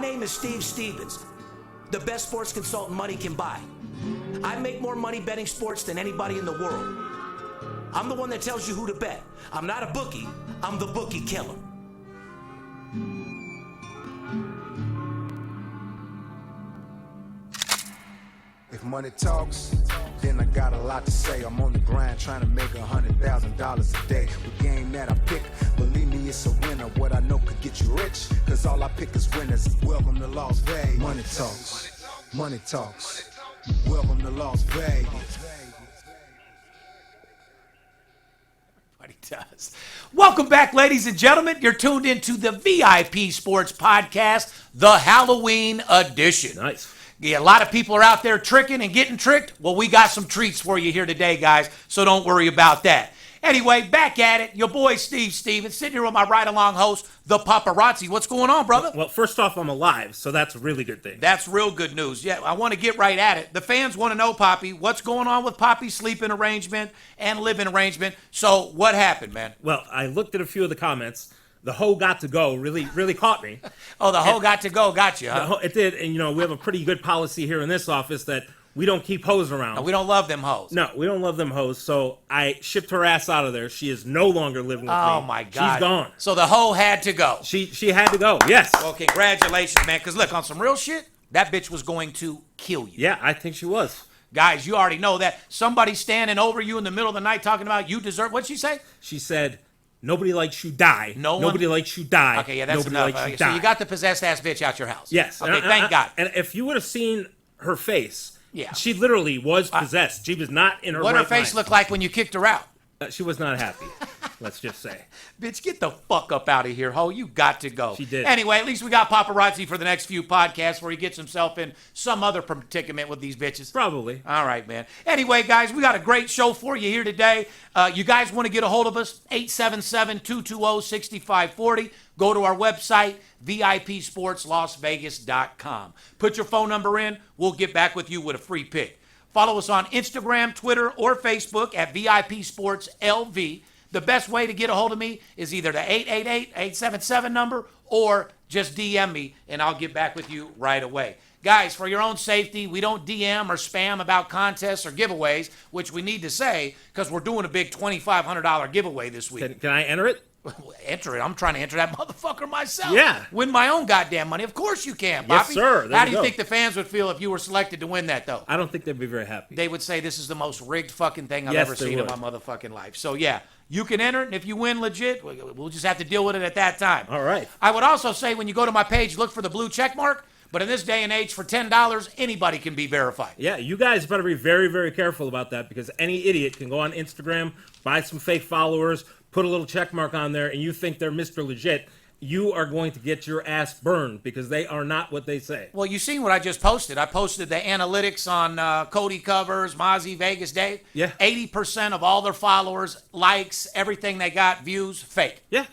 name is Steve Stevens, the best sports consultant money can buy. I make more money betting sports than anybody in the world. I'm the one that tells you who to bet. I'm not a bookie, I'm the bookie killer. If money talks, then I got a lot to say. I'm on the grind trying to make $100,000 a day. The game that I pick, believe me, it's a winner. What I know could get you rich, cause all I pick is winners. Welcome to Las Vegas. Money talks, money talks. Welcome to Las Vegas. Everybody does. Welcome back, ladies and gentlemen. You're tuned into the VIP Sports Podcast, the Halloween edition. Nice. Yeah, a lot of people are out there tricking and getting tricked. Well, we got some treats for you here today, guys, so don't worry about that. Anyway, back at it. Your boy, Steve Stevens, sitting here with my ride-along host, the Paparazzi. What's going on, brother? Well, first off, I'm alive, so that's a really good thing. That's real good news. Yeah, I want to get right at it. The fans want to know, Poppy, what's going on with Poppy's sleeping arrangement and living arrangement. So what happened, man? Well, I looked at a few of the comments. The hoe got to go really caught me. Oh, the hoe got to go got you, huh? It did, and we have a pretty good policy here in this office that we don't keep hoes around. No, we don't love them hoes. No, we don't love them hoes, so I shipped her ass out of there. She is no longer living with me. Oh, my God. She's gone. So the hoe had to go. She had to go, yes. Well, congratulations, man, because look, on some real shit, that bitch was going to kill you. Yeah, I think she was. Guys, you already know that. Somebody standing over you in the middle of the night talking about you deserve, what'd she say? She said, nobody likes you, die. Nobody likes you, die. Okay, yeah, that's nobody enough. Likes you, so die. you got the possessed ass bitch out your house. Yes. Okay, thank God. And if you would have seen her face, yeah, she literally was possessed. She was not in her what right her face mind. looked like when you kicked her out? She was not happy, let's just say. Bitch, get the fuck up out of here, ho. You got to go. She did. Anyway, at least we got Paparazzi for the next few podcasts where he gets himself in some other predicament with these bitches. Probably. All right, man. Anyway, guys, we got a great show for you here today. You guys want to get a hold of us? 877-220-6540. Go to our website, VIPSportsLasVegas.com. Put your phone number in. We'll get back with you with a free pick. Follow us on Instagram, Twitter, or Facebook at VIP Sports LV. The best way to get a hold of me is either the 888-877 number or just DM me, and I'll get back with you right away. Guys, for your own safety, we don't DM or spam about contests or giveaways, which we need to say because we're doing a big $2,500 giveaway this week. Can I enter it? Enter it. I'm trying to enter that motherfucker myself. Yeah. Win my own goddamn money. Of course you can, Yes, Poppy. sir. There How you do you go. think the fans would feel if you were selected to win that, though? I don't think they'd be very happy. They would say this is the most rigged fucking thing I've Yes, ever they seen in would. my motherfucking life. So, yeah, you can enter it, and if you win legit, we'll just have to deal with it at that time. All right. I would also say when you go to my page, look for the blue check mark. But in this day and age, for $10, anybody can be verified. Yeah, you guys better be very, very careful about that because any idiot can go on Instagram, buy some fake followers, put a little check mark on there, and you think they're Mr. Legit. You are going to get your ass burned because they are not what they say. Well, you seen what I just posted. I posted the analytics on Cody Covers, Mozzie, Vegas Dave. Yeah. 80% of all their followers, likes, everything they got, views, fake. Yeah.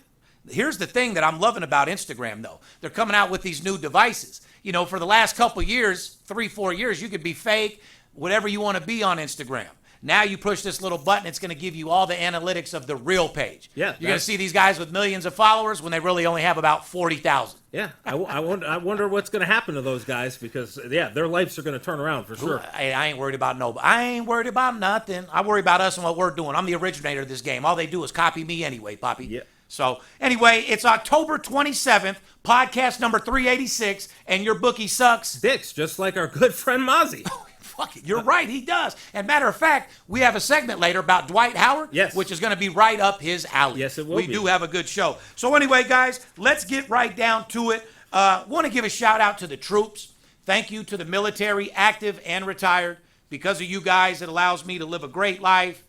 Here's the thing that I'm loving about Instagram, though. They're coming out with these new devices. You know, for the last couple years, 3-4 years, you could be fake, whatever you want to be on Instagram. Now you push this little button, it's going to give you all the analytics of the real page. Yeah, You're going to see these guys with millions of followers when they really only have about 40,000. Yeah, I wonder what's going to happen to those guys because, yeah, their lives are going to turn around for sure. I ain't worried about nobody. I ain't worried about nothing. I worry about us and what we're doing. I'm the originator of this game. All they do is copy me anyway, Poppy. Yeah. So, anyway, it's October 27th, podcast number 386, and your bookie sucks. Dicks, just like our good friend Mozzie. Fuck it, you're right, he does. And matter of fact, we have a segment later about Dwight Howard, yes, which is going to be right up his alley. Yes, it will We do have a good show. So anyway, guys, let's get right down to it. Want to give a shout out to the troops. Thank you to the military, active and retired. Because of you guys, it allows me to live a great life,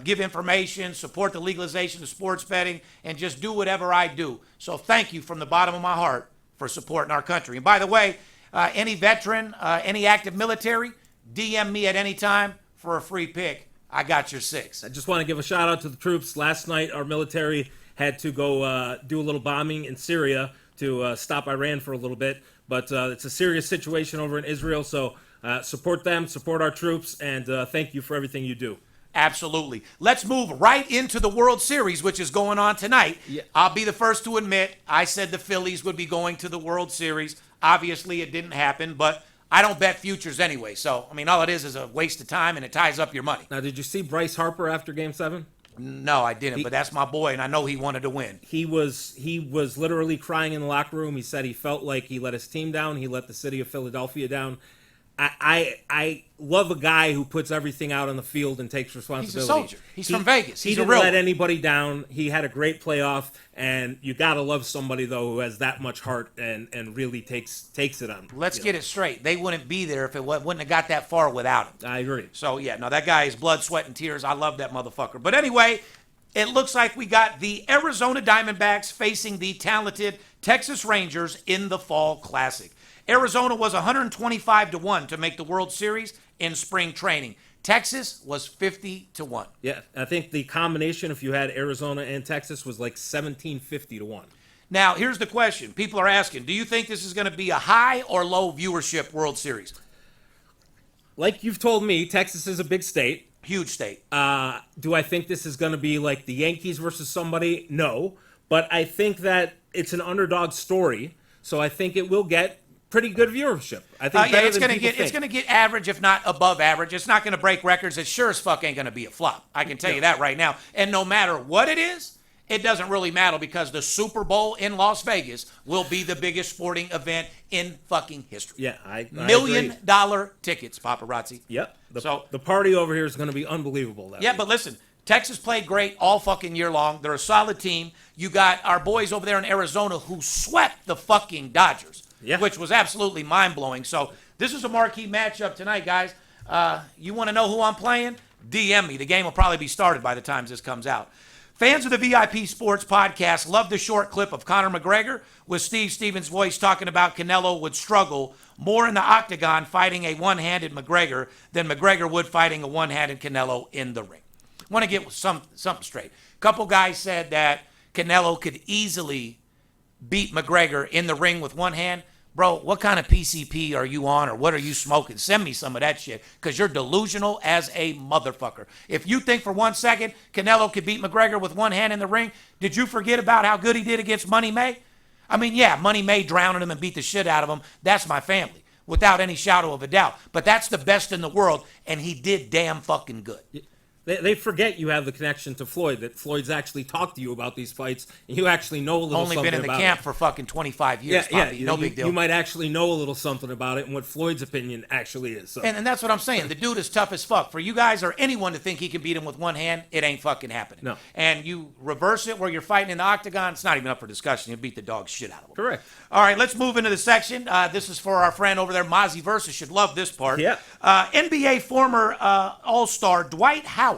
give information, support the legalization of sports betting, and just do whatever I do. So thank you from the bottom of my heart for supporting our country. And by the way, any veteran, any active military, DM me at any time for a free pick. I got your 6. I just want to give a shout out to the troops. Last night, our military had to go do a little bombing in Syria to stop Iran for a little bit. But it's a serious situation over in Israel, so support them, support our troops, and thank you for everything you do. Absolutely. Let's move right into the World Series, which is going on tonight. Yeah. I'll be the first to admit I said the Phillies would be going to the World Series. Obviously, it didn't happen, but I don't bet futures anyway. So, I mean, all it is a waste of time, and it ties up your money. Now, did you see Bryce Harper after Game 7? No, I didn't, but that's my boy, and I know he wanted to win. He was literally crying in the locker room. He said he felt like he let his team down. He let the city of Philadelphia down. I love a guy who puts everything out on the field and takes responsibility. He's a soldier. He's from Vegas. He He's a didn't real let one. anybody down. He had a great playoff, and you gotta love somebody though who has that much heart and really takes it on. Let's get it straight. They wouldn't be there if it wouldn't have got that far without him. I agree. So, yeah, no, that guy is blood, sweat, and tears. I love that motherfucker. But anyway, it looks like we got the Arizona Diamondbacks facing the talented Texas Rangers in the Fall Classic. Arizona was 125-1 to make the World Series in spring training. Texas was 50-1. Yeah, I think the combination, if you had Arizona and Texas, was like 1750-1. Now, here's the question. People are asking, do you think this is going to be a high or low viewership World Series? Like you've told me, Texas is a big state. Huge state. Do I think this is going to be like the Yankees versus somebody? No. But I think that it's an underdog story, so I think it will get pretty good viewership. I think it's going to get average, if not above average. It's not going to break records. It sure as fuck ain't going to be a flop. I can tell you that right now. And no matter what it is, it doesn't really matter because the Super Bowl in Las Vegas will be the biggest sporting event in fucking history. Yeah, I $1 million agree. tickets, paparazzi. Yep. The party over here is going to be unbelievable. But listen, Texas played great all fucking year long. They're a solid team. You got our boys over there in Arizona who swept the fucking Dodgers. Yeah. Which was absolutely mind-blowing. So this is a marquee matchup tonight, guys. You want to know who I'm playing? DM me. The game will probably be started by the time this comes out. Fans of the VIP Sports Podcast love the short clip of Conor McGregor with Steve Stevens' voice talking about Canelo would struggle more in the octagon fighting a one-handed McGregor than McGregor would fighting a one-handed Canelo in the ring. Want to get something straight. A couple guys said that Canelo could easily beat McGregor in the ring with one hand. Bro, what kind of PCP are you on or what are you smoking? Send me some of that shit because you're delusional as a motherfucker. If you think for 1 second Canelo could beat McGregor with one hand in the ring, did you forget about how good he did against Money May? I mean, yeah, Money May drowned him and beat the shit out of him. That's my family, without any shadow of a doubt. But that's the best in the world, and he did damn fucking good. They forget you have the connection to Floyd, that Floyd's actually talked to you about these fights, and you actually know a little something about it. Only been in the camp for fucking 25 years, Bobby. No big deal. You might actually know a little something about it and what Floyd's opinion actually is. So. And that's what I'm saying. The dude is tough as fuck. For you guys or anyone to think he can beat him with one hand, it ain't fucking happening. No. And you reverse it where you're fighting in the octagon, it's not even up for discussion. You beat the dog shit out of him. Correct. All right, let's move into the section. This is for our friend over there, Mozzie Versa. Should love this part. Yeah. NBA former All-Star Dwight Howard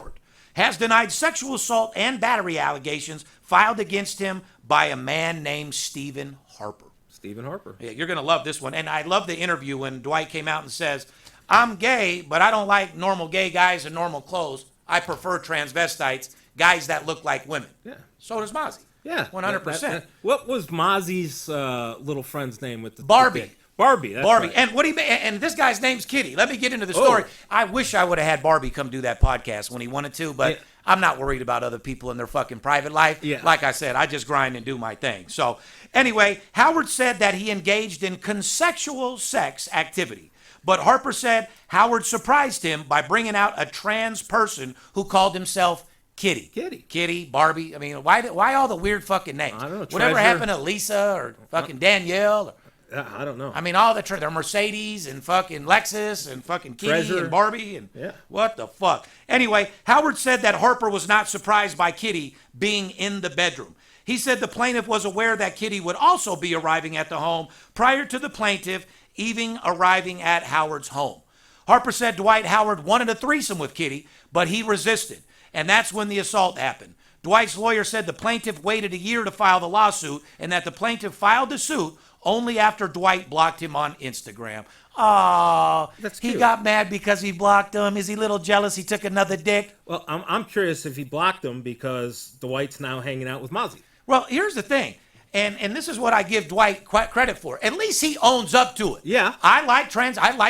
has denied sexual assault and battery allegations filed against him by a man named Stephen Harper. Stephen Harper. Yeah, you're going to love this one. And I love the interview when Dwight came out and says, I'm gay, but I don't like normal gay guys in normal clothes. I prefer transvestites, guys that look like women. Yeah. So does Mozzie. Yeah. 100%. What was Mozzie's little friend's name with the Barbie. kid? Barbie. That's Barbie. Right. And what and this guy's name's Kitty. Let me get into the story. I wish I would have had Barbie come do that podcast when he wanted to, but I'm not worried about other people in their fucking private life. Yeah. Like I said, I just grind and do my thing. So anyway, Howard said that he engaged in consensual sex activity. But Harper said Howard surprised him by bringing out a trans person who called himself Kitty. Kitty, Barbie. I mean, why all the weird fucking names? I don't know. Whatever happened to Lisa or fucking Danielle? Or, I don't know. I mean, all they're Mercedes and fucking Lexus and fucking Kitty Treasure. and Barbie and Yeah. What the fuck? Anyway, Howard said that Harper was not surprised by Kitty being in the bedroom. He said the plaintiff was aware that Kitty would also be arriving at the home prior to the plaintiff even arriving at Howard's home. Harper said Dwight Howard wanted a threesome with Kitty, but he resisted, and that's when the assault happened. Dwight's lawyer said the plaintiff waited a year to file the lawsuit and that the plaintiff filed the suit only after Dwight blocked him on Instagram. Oh, he got mad because he blocked him. Is he a little jealous he took another dick? Well, I'm curious if he blocked him because Dwight's now hanging out with Mozzie. Well, here's the thing, and this is what I give Dwight credit for. At least he owns up to it. Yeah. I like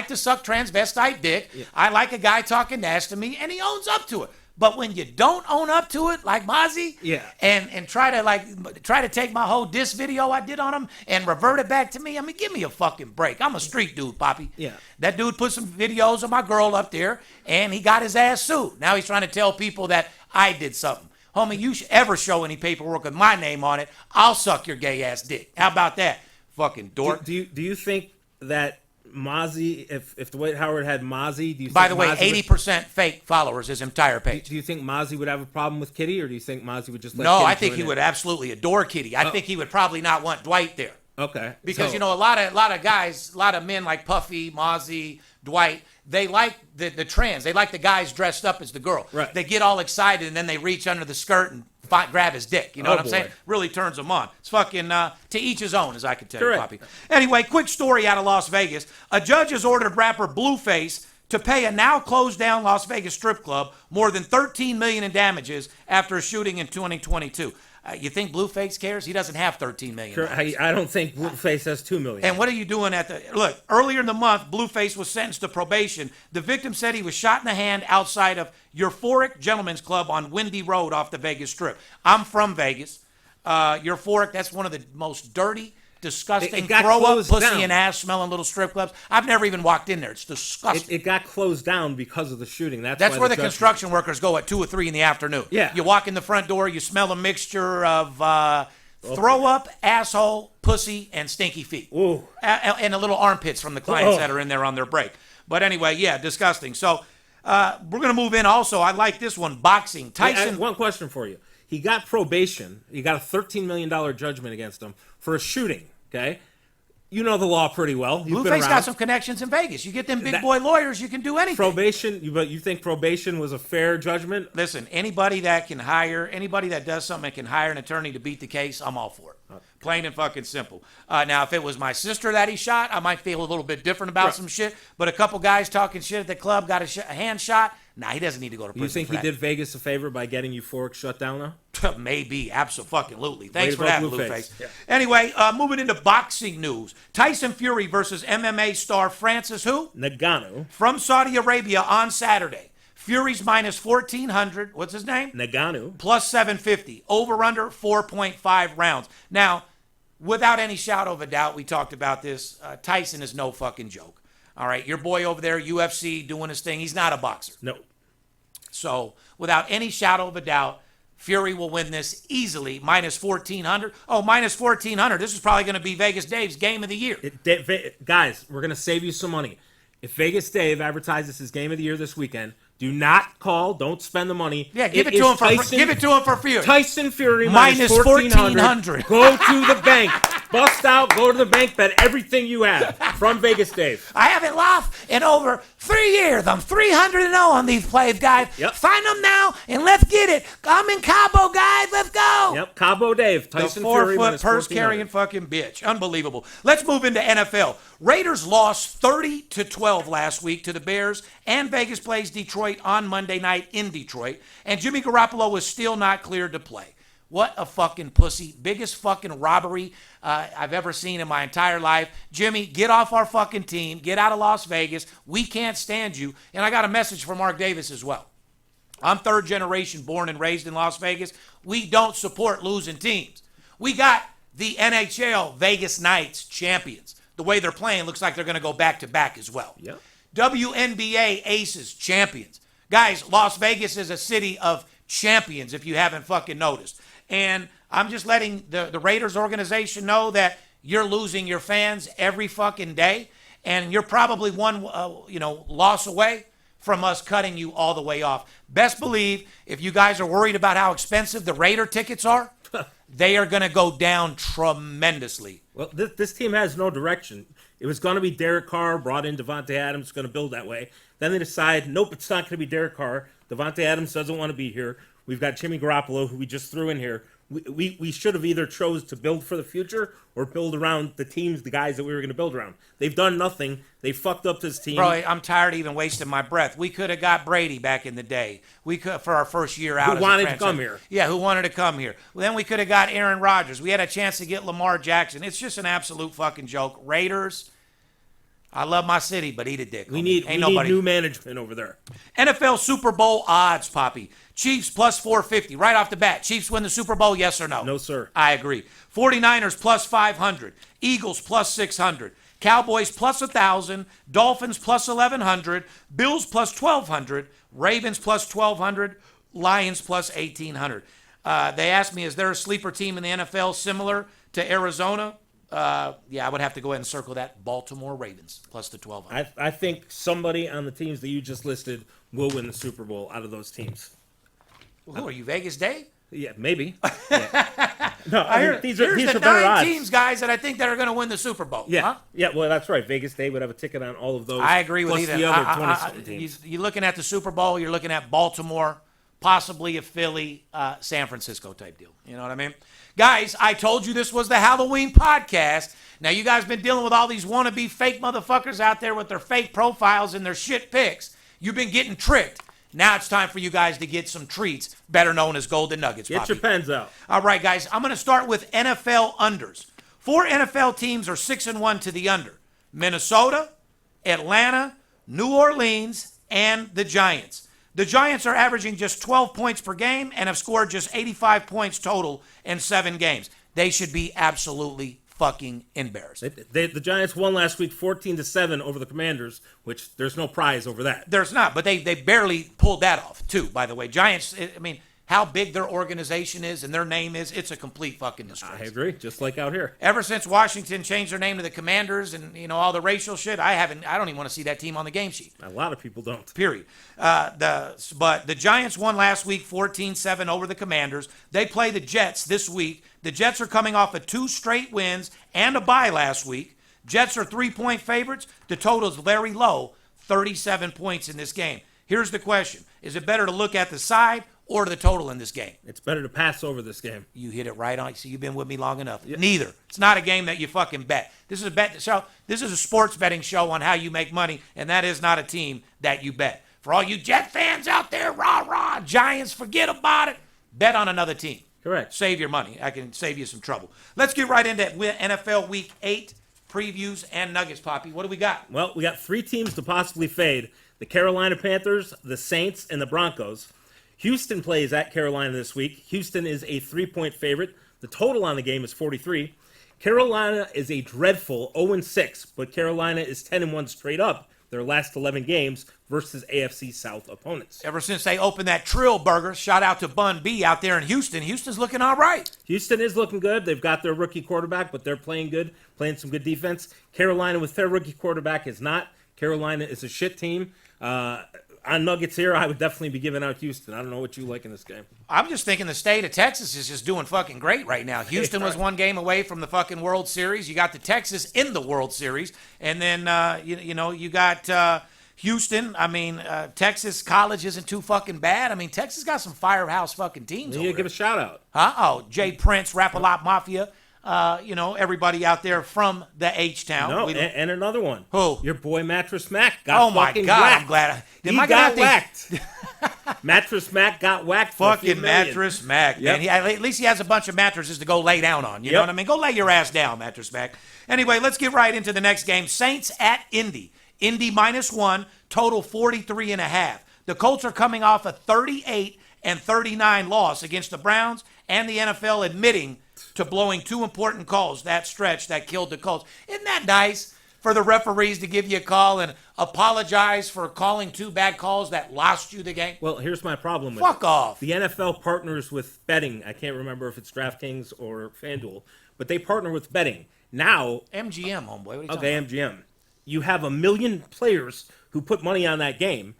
to suck transvestite dick. Yeah. I like a guy talking nasty to me, and he owns up to it. But when you don't own up to it, like Mozzie, Yeah. and try to take my whole diss video I did on him and revert it back to me, I mean, give me a fucking break. I'm a street dude, Poppy. Yeah. That dude put some videos of my girl up there, and he got his ass sued. Now he's trying to tell people that I did something. Homie, you should ever show any paperwork with my name on it, I'll suck your gay ass dick. How about that, fucking dork? Do you think that Mozzie, if Dwight Howard had Mozzie, do you By think the way, Mozzie 80% fake followers, his entire page. do you think Mozzie would have a problem with Kitty, or do you think Mozzie would just let No, Kitty I think join he in? would absolutely adore Kitty. I think he would probably not want Dwight there. Okay. Because So- you know a lot of guys, a lot of men like Puffy, Mozzie, Dwight, they like the trans. They like the guys dressed up as the girl. Right. They get all excited and then they reach under the skirt and grab his dick. You know Oh, what I'm saying? boy. Really turns them on. It's fucking to each his own, as I can tell Correct. you, Poppy. Anyway, quick story out of Las Vegas. A judge has ordered rapper Blueface to pay a now closed down Las Vegas strip club more than $13 million in damages after a shooting in 2022. You think Blueface cares? He doesn't have $13 million. I don't think Blueface has $2 million. And what are you doing at the look? Earlier in the month, Blueface was sentenced to probation. The victim said he was shot in the hand outside of Euphoric Gentlemen's Club on Windy Road off the Vegas Strip. I'm from Vegas. Euphoric, that's one of the most dirty, disgusting, It got throw up, closed pussy down. and ass smelling little strip clubs. I've never even walked in there. It's disgusting. It got closed down because of the shooting. That's That's why where the judge- construction workers go at 2 or 3 in the afternoon. Yeah. You walk in the front door, you smell a mixture of throw up, asshole, pussy, and stinky feet. Ooh. And the little armpits from the clients Oh. that are in there on their break. But anyway, yeah, disgusting. So we're going to move in also. I like this one, boxing. Hey, I Tyson. have one question for you. He got probation. He got a $13 million judgment against him for a shooting, okay? You know the law pretty well. You've been Blueface around. got some connections in Vegas. You get them big boy lawyers, you can do anything. Probation, but you think probation was a fair judgment? Listen, anybody that does something and can hire an attorney to beat the case, I'm all for it. Plain and fucking simple. Now, if it was my sister that he shot, I might feel a little bit different about Right. some shit. But a couple guys talking shit at the club got a hand shot. Nah, he doesn't need to go to prison. You think for he that. did Vegas a favor by getting Euphoric shut down now? Maybe, absolutely. Thanks Way for to that, go, Blueface. Blueface. Yeah. Anyway, moving into boxing news. Tyson Fury versus MMA star Francis who? Nagano. From Saudi Arabia on Saturday. Fury's minus 1,400. What's his name? Nagano. Plus 750. Over under 4.5 rounds. Now, without any shadow of a doubt, we talked about this. Tyson is no fucking joke. All right, your boy over there, UFC, doing his thing. He's not a boxer. No. So, without any shadow of a doubt, Fury will win this easily. Minus 1,400. Oh, minus 1,400. This is probably going to be Vegas Dave's game of the year. Guys, we're going to save you some money. If Vegas Dave advertises his game of the year this weekend, do not call. Don't spend the money. Yeah, give it to him for Fury. Tyson Fury Minus 1,400. Go to the bank. Bust out. Go to the bank. Bet everything you have from Vegas Dave. I haven't lost in over 3 years. I'm 300-0 on these plays, guys. Yep. Find them now and let's get it. I'm in Cabo, guys. Let's go. Yep. Cabo Dave. The Tyson Fury 4-foot minus purse 1,400. carrying fucking bitch. Unbelievable. Let's move into NFL. Raiders lost 30-12 last week to the Bears, and Vegas plays Detroit on Monday night in Detroit, and Jimmy Garoppolo is still not cleared to play. What a fucking pussy. Biggest fucking robbery I've ever seen in my entire life. Jimmy, get off our fucking team. Get out of Las Vegas. We can't stand you. And I got a message from Mark Davis as well. I'm third generation born and raised in Las Vegas. We don't support losing teams. We got the NHL Vegas Knights champions. The way they're playing looks like they're going to go back to back as well. Yep. WNBA Aces champions. Guys, Las Vegas is a city of champions if you haven't fucking noticed. And I'm just letting the Raiders organization know that you're losing your fans every fucking day. And you're probably one loss away from us cutting you all the way off. Best believe, if you guys are worried about how expensive the Raider tickets are, they are going to go down tremendously. Well, this team has no direction. It was going to be Derek Carr, brought in Devontae Adams, going to build that way. Then they decide, nope, it's not going to be Derek Carr. Devontae Adams doesn't want to be here. We've got Jimmy Garoppolo, who we just threw in here. We should have either chose to build for the future or build around the teams, the guys that we were going to build around. They've done nothing. They fucked up this team. Bro, I'm tired of even wasting my breath. We could have got Brady back in the day. We could for our first year out. Who wanted to come here. Yeah, who wanted to come here. Well, then we could have got Aaron Rodgers. We had a chance to get Lamar Jackson. It's just an absolute fucking joke. Raiders, I love my city, but eat a dick. We need new management over there. NFL Super Bowl odds, Poppy. Chiefs plus 450 right off the bat. Chiefs win the Super Bowl, yes or no? No, sir. I agree. 49ers plus 500. Eagles plus 600. Cowboys plus 1,000. Dolphins plus 1,100. Bills plus 1,200. Ravens plus 1,200. Lions plus 1,800. They asked me, is there a sleeper team in the NFL similar to Arizona? Yeah, I would have to go ahead and circle that. Baltimore Ravens plus the 1,200. I think somebody on the teams that you just listed will win the Super Bowl out of those teams. Who are you, Vegas Day? Yeah, maybe. Yeah. No, these are the better 9 odds. teams, guys, that I think that are going to win the Super Bowl. Yeah, Huh? yeah. Well, that's right. Vegas Day would have a ticket on all of those. I agree with plus Ethan. the other 20-something teams. You're looking at the Super Bowl. You're looking at Baltimore, possibly a Philly, San Francisco type deal. You know what I mean? Guys, I told you this was the Halloween podcast. Now, you guys been dealing with all these wannabe fake motherfuckers out there with their fake profiles and their shit pics. You've been getting tricked. Now it's time for you guys to get some treats, better known as Golden Nuggets. Get Poppy. your pens out. All right, guys, I'm going to start with NFL unders. 4 NFL teams are 6-1 to the under. Minnesota, Atlanta, New Orleans, and the Giants. The Giants are averaging just 12 points per game and have scored just 85 points total in 7 games. They should be absolutely fucking embarrassed. The Giants won last week 14-7 over the Commanders, which there's no prize over that. There's not, but they barely pulled that off, too, by the way. Giants, I mean, how big their organization is and their name is, it's a complete fucking disgrace. I agree, just like out here. Ever since Washington changed their name to the Commanders and, you know, all the racial shit, I don't even want to see that team on the game sheet. A lot of people don't. Period. But the Giants won last week 14-7 over the Commanders. They play the Jets this week. The Jets are coming off of 2 straight wins and a bye last week. Jets are 3-point favorites. The total is very low, 37 points in this game. Here's the question. Is it better to look at the side or the total in this game? It's better to pass over this game. You hit it right on. So you've been with me long enough. Yeah. Neither. It's not a game that you fucking bet. This is a bet show. This is a sports betting show on how you make money, and that is not a team that you bet. For all you Jet fans out there, rah, rah, Giants, forget about it. Bet on another team. Correct. Save your money. I can save you some trouble. Let's get right into NFL Week 8 previews and nuggets, Poppy. What do we got? Well, we got 3 teams to possibly fade. The Carolina Panthers, the Saints, and the Broncos. Houston plays at Carolina this week. Houston is a 3-point favorite. The total on the game is 43. Carolina is a dreadful 0-6, but Carolina is 10-1 straight up their last 11 games versus AFC South opponents. Ever since they opened that Trill Burger, shout out to Bun B out there in Houston. Houston's looking all right. Houston is looking good. They've got their rookie quarterback, but they're playing good, playing some good defense. Carolina with their rookie quarterback is not. Carolina is a shit team. On Nuggets here, I would definitely be giving out Houston. I don't know what you like in this game. I'm just thinking the state of Texas is just doing fucking great right now. Houston was 1 game away from the fucking World Series. You got the Texas in the World Series. And then, you got Houston. I mean, Texas College isn't too fucking bad. I mean, Texas got some firehouse fucking teams over You give a shout out. Oh, Jay Prince, Rap-A-Lot Mafia. Everybody out there from the H-Town. No, and another one. Who? Your boy Mattress Mac got fucking God, whacked. I'm glad. He got whacked. Mattress Mac got whacked for fucking Mattress Mac, man. Yep. At least he has a bunch of mattresses to go lay down on. You know what I mean? Go lay your ass down, Mattress Mac. Anyway, let's get right into the next game. Saints at Indy. Indy -1, total 43.5. The Colts are coming off a 38-39 loss against the Browns, and the NFL admitting to blowing 2 important calls that stretch that killed the Colts. Isn't that nice for the referees to give you a call and apologize for calling 2 bad calls that lost you the game? Well, here's my problem with Fuck it. off. The NFL partners with betting. I can't remember if it's DraftKings or FanDuel, but they partner with betting. Now, MGM, homeboy. What are you talking okay, about? MGM. You have 1 million players who put money on that game.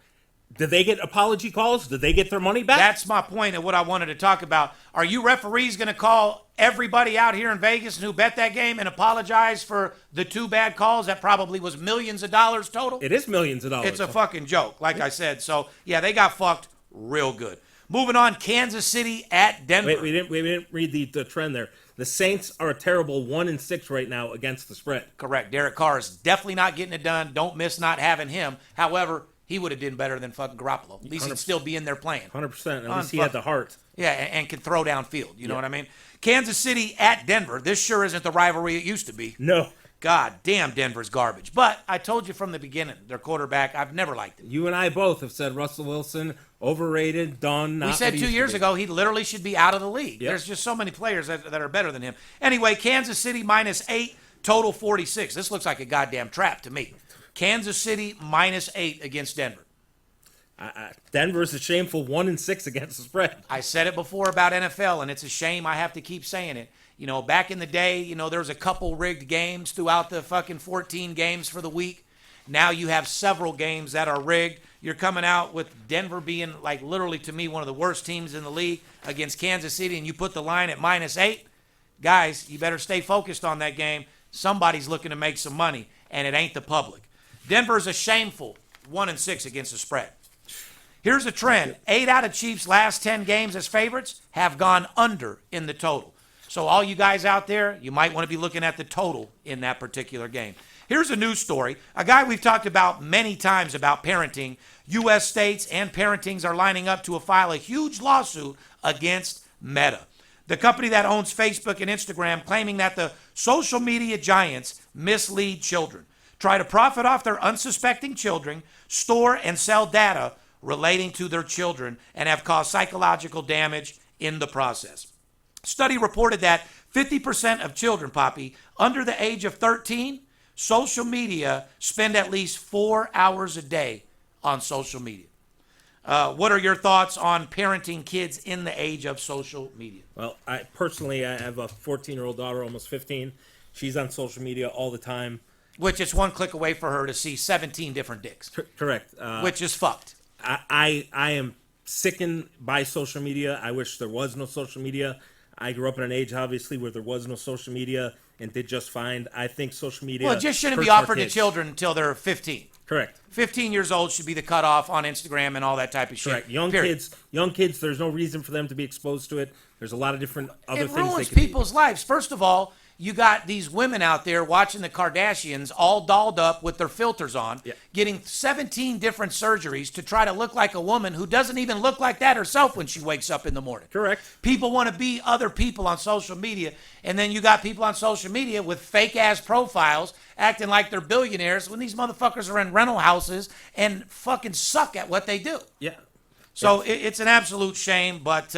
Did they get apology calls? Did they get their money back? That's my point of what I wanted to talk about. Are you referees going to call everybody out here in Vegas who bet that game and apologize for the 2 bad calls? That probably was millions of dollars total. It is millions of dollars. It's a fucking joke, like I said. So, yeah, they got fucked real good. Moving on, Kansas City at Denver. Wait, we didn't read the trend there. The Saints are a terrible 1-6 right now against the spread. Correct. Derek Carr is definitely not getting it done. Don't miss not having him. However, he would have done better than fucking Garoppolo. At least he'd still be in there playing. 100%. At least he had the heart. Yeah, and can throw downfield. You know what I mean? Kansas City at Denver. This sure isn't the rivalry it used to be. No. God damn, Denver's garbage. But I told you from the beginning, their quarterback, I've never liked him. You and I both have said Russell Wilson Overrated, done. Not We said what he 2 used to years be. ago he literally should be out of the league. Yep. There's just so many players that are better than him. Anyway, Kansas City -8, total 46. This looks like a goddamn trap to me. Kansas City -8 against Denver. Denver's a shameful 1-6 against the spread. I said it before about NFL, and it's a shame I have to keep saying it. You know, back in the day, there was a couple rigged games throughout the fucking 14 games for the week. Now you have several games that are rigged. You're coming out with Denver being, like, literally to me, one of the worst teams in the league against Kansas City, and you put the line at -8. Guys, you better stay focused on that game. Somebody's looking to make some money, and it ain't the public. Denver's a shameful 1-6 against the spread. Here's a trend. 8 out of Chiefs' last 10 games as favorites have gone under in the total. So all you guys out there, you might want to be looking at the total in that particular game. Here's a news story. A guy we've talked about many times about parenting. U.S. states and parentings are lining up to file a huge lawsuit against Meta, the company that owns Facebook and Instagram, claiming that the social media giants mislead children, try to profit off their unsuspecting children, store and sell data relating to their children, and have caused psychological damage in the process. Study reported that 50% of children, Poppy, under the age of 13, social media spend at least 4 hours a day on social media. What are your thoughts on parenting kids in the age of social media? Well, I have a 14-year-old daughter, almost 15. She's on social media all the time. Which is one click away for her to see 17 different dicks. Correct. Which is fucked. I am sickened by social media. I wish there was no social media. I grew up in an age, obviously, where there was no social media and did just fine. I think social media. Well, it just shouldn't be hurts our offered to kids. children until they're 15. Correct. 15 years old should be the cutoff on Instagram and all that type of shit. Correct. Young kids. There's no reason for them to be exposed to it. There's a lot of different other It things they ruins can do. people's lives. First of all, you got these women out there watching the Kardashians all dolled up with their filters on, getting 17 different surgeries to try to look like a woman who doesn't even look like that herself when she wakes up in the morning. Correct. People want to be other people on social media, and then you got people on social media with fake-ass profiles acting like they're billionaires when these motherfuckers are in rental houses and fucking suck at what they do. Yeah. So it's an absolute shame, but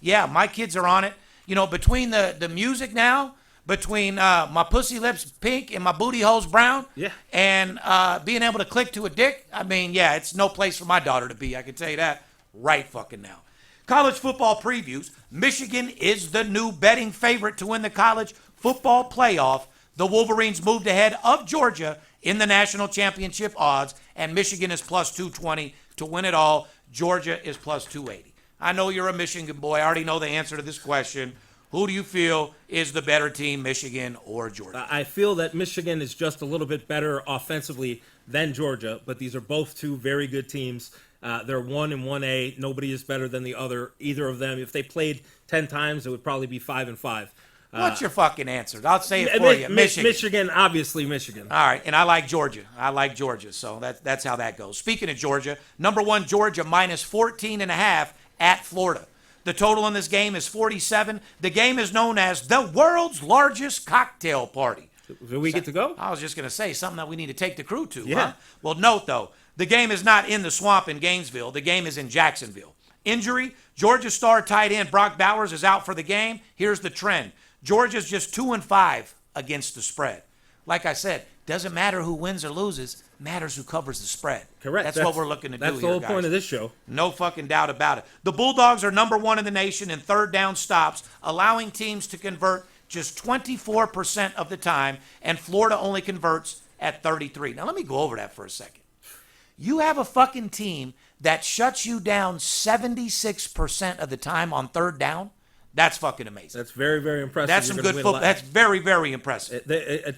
yeah, my kids are on it. Between the music now, between my pussy lips pink and my booty holes brown, and being able to click to a dick, I mean, yeah, it's no place for my daughter to be. I can tell you that right fucking now. College football previews. Michigan is the new betting favorite to win the college football playoff. The Wolverines moved ahead of Georgia in the national championship odds, and Michigan is plus 220 to win it all. Georgia is plus 280. I know you're a Michigan boy. I already know the answer to this question. Who do you feel is the better team, Michigan or Georgia? I feel that Michigan is just a little bit better offensively than Georgia, but these are both two very good teams. They're 1 and 1A. Nobody is better than either of them. If they played 10 times, it would probably be 5 and 5. What's your fucking answer? I'll say it for you. Michigan. Michigan, obviously Michigan. All right, and I like Georgia. So that's how that goes. Speaking of Georgia, number 1 Georgia minus 14.5 at Florida. The total in this game is 47. The game is known as the world's largest cocktail party. Do we get to go? I was just going to say something that we need to take the crew to. Yeah. Huh? Well, note, though, the game is not in the swamp in Gainesville. The game is in Jacksonville. Injury, Georgia star tight end Brock Bowers is out for the game. Here's the trend. Georgia's just 2-5 against the spread. Like I said, doesn't matter who wins or loses, matters who covers the spread. Correct. That's what we're looking to do here, That's the whole guys. point of this show. No fucking doubt about it. The Bulldogs are number 1 in the nation in third down stops, allowing teams to convert just 24% of the time, and Florida only converts at 33%. Now, let me go over that for a second. You have a fucking team that shuts you down 76% of the time on third down? That's fucking amazing. That's very, very impressive. That's some good football. That's very, very impressive.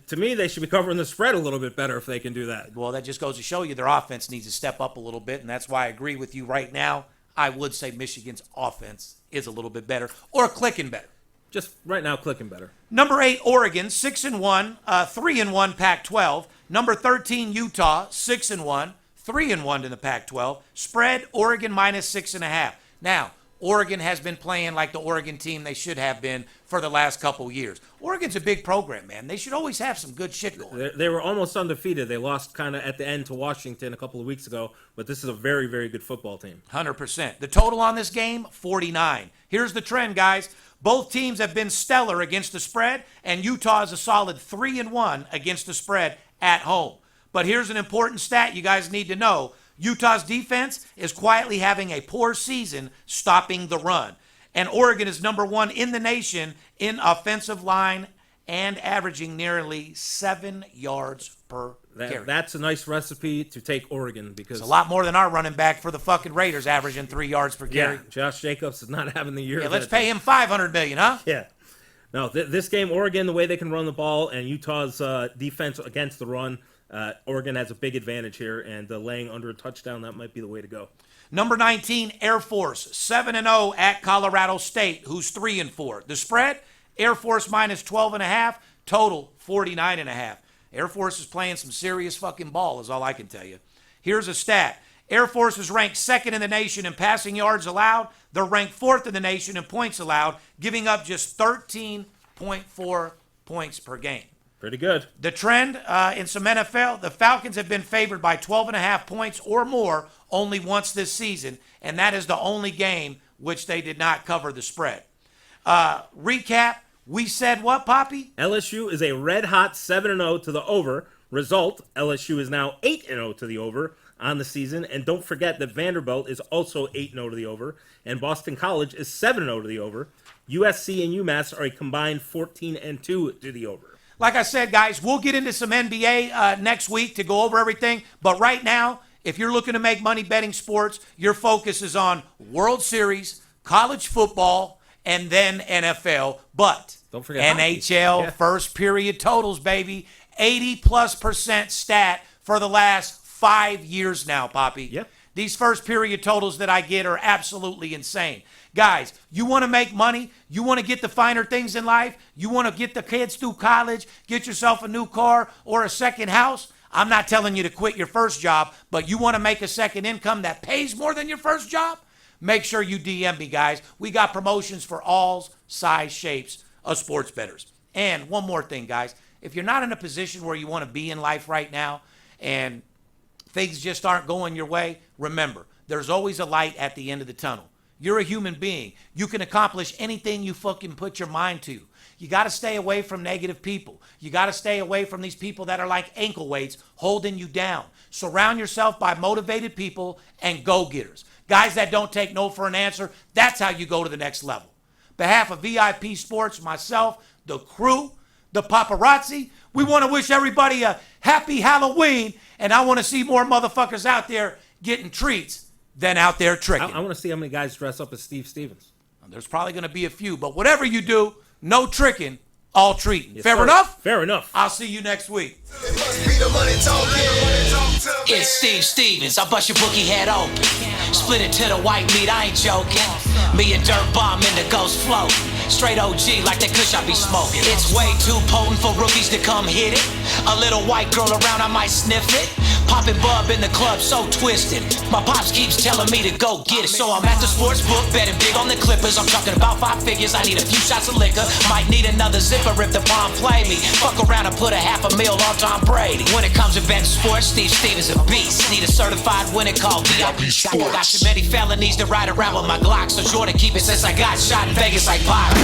To me, they should be covering the spread a little bit better if they can do that. Well, that just goes to show you their offense needs to step up a little bit, and that's why I agree with you right now. I would say Michigan's offense is a little bit better, or clicking better. Just right now, clicking better. Number 8, Oregon, 6-1, 3-1 Pac-12. Number 13, Utah, 6-1, 3-1 in the Pac-12. Spread, Oregon minus 6.5. Now, Oregon has been playing like the Oregon team they should have been for the last couple years. Oregon's a big program, man. They should always have some good shit going. They were almost undefeated. They lost kind of at the end to Washington a couple of weeks ago, but this is a very, very good football team. 100%. The total on this game, 49. Here's the trend, guys. Both teams have been stellar against the spread, and Utah is a solid 3-1 against the spread at home. But here's an important stat you guys need to know. Utah's defense is quietly having a poor season stopping the run. And Oregon is number 1 in the nation in offensive line and averaging nearly 7 yards per carry. That's a nice recipe to take Oregon because It's a lot more than our running back for the fucking Raiders averaging 3 yards per carry. yeah, Josh Jacobs is not having the year. Yeah, let's pay him $500 million, huh? Yeah. No, this game, Oregon, the way they can run the ball and Utah's defense against the run, Oregon has a big advantage here, and laying under a touchdown, that might be the way to go. Number 19, Air Force, 7-0 at Colorado State, who's 3-4. The spread, Air Force minus 12.5, total 49.5. Air Force is playing some serious fucking ball, is all I can tell you. Here's a stat. Air Force is ranked 2nd in the nation in passing yards allowed. They're ranked 4th in the nation in points allowed, giving up just 13.4 points per game. Pretty good. The trend in some NFL, the Falcons have been favored by 12.5 points or more only once this season, and that is the only game which they did not cover the spread. Recap, we said what, Poppy? LSU is a red-hot 7-0 to the over. Result, LSU is now 8-0 to the over on the season, and don't forget that Vanderbilt is also 8-0 to the over, and Boston College is 7-0 to the over. USC and UMass are a combined 14-2 to the over. Like I said, guys, we'll get into some NBA next week to go over everything. But right now, if you're looking to make money betting sports, your focus is on World Series, college football, and then NFL. But don't forget NHL first period totals, baby. 80+% stat for the last 5 years now, Poppy. Yep. These first period totals that I get are absolutely insane. Guys, you want to make money? You want to get the finer things in life? You want to get the kids through college, get yourself a new car or a second house? I'm not telling you to quit your first job, but you want to make a second income that pays more than your first job? Make sure you DM me, guys. We got promotions for all size shapes of sports bettors. And one more thing, guys. If you're not in a position where you want to be in life right now and things just aren't going your way, remember, there's always a light at the end of the tunnel. You're a human being. You can accomplish anything you fucking put your mind to. You got to stay away from negative people. You got to stay away from these people that are like ankle weights holding you down. Surround yourself by motivated people and go-getters. Guys that don't take no for an answer, that's how you go to the next level. Behalf of VIP Sports, myself, the crew, the paparazzi, we want to wish everybody a happy Halloween, and I want to see more motherfuckers out there getting treats than out there tricking. I want to see how many guys dress up as Steve Stevens. There's probably going to be a few, but whatever you do, no tricking, all treating. Yes, Fair sir. enough? Fair enough. I'll see you next week. It's Steve Stevens, I bust your bookie head open. Split it to the white meat, I ain't joking. Me and Dirt Bomb in the ghost float. Straight OG like that kush I be smoking. It's way too potent for rookies to come hit it. A little white girl around, I might sniff it. Poppin' bub in the club, so twisted. My pops keeps telling me to go get it. So I'm at the sports book, betting big on the Clippers. I'm talking about 5 figures, I need a few shots of liquor. Might need another zipper if the bomb play me. Fuck around and put $500,000 on Tom Brady. When it comes to betting sports, Steve Stevens a beast. Need a certified winner called VIP Sports. Got too many felonies to ride around with my Glock. So Jordan keep it since I got shot in Vegas like Barbie.